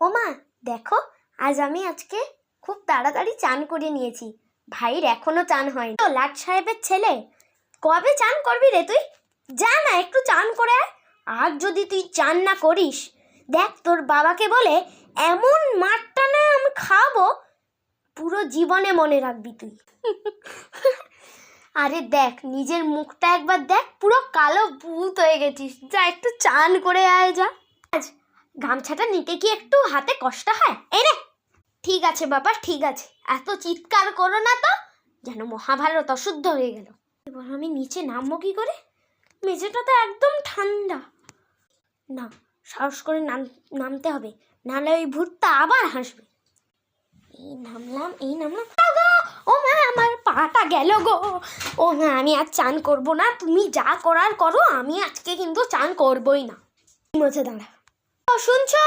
ও মা, দেখো আজ আমি খুব তাড়াতাড়ি চান করে নিয়েছি। ভাইয়ের এখনো চান হয়নি। তো লাট সাহেবের ছেলে, কবে চান করবি রে তুই? যা না একটু চান করে আয়। আর যদি তুই চান না করিস, দেখ তোর বাবাকে বলে এমন মারটা না আমি খাবো, পুরো জীবনে মনে রাখবি তুই। আরে দেখ নিজের মুখটা একবার দেখ, পুরো কালো ভূত হয়ে গেছিস। যা একটু চান করে আয় যা। আজ গামছাটা নিতে কি একটু হাতে কষ্ট হয়? এই রে। ঠিক আছে বাবা, ঠিক আছে, এত চিৎকার করো না তো, যেন মহাভারত অশুদ্ধ হয়ে গেল। এবার আমি নিচে নামবো কি করে? মেঝেটা তো একদম ঠান্ডা। না, সাহস করে নামতে হবে, নাহলে ওই ভূতটা আবার হাসবে। এই নামলাম। ও মা, আমার পাটা গেল গো। ও মা, আমি আর চান করব না, তুমি যা করার করো, আমি আজকে কিন্তু চান করবই না। মুছে দাঁড়া। ও শুনছো?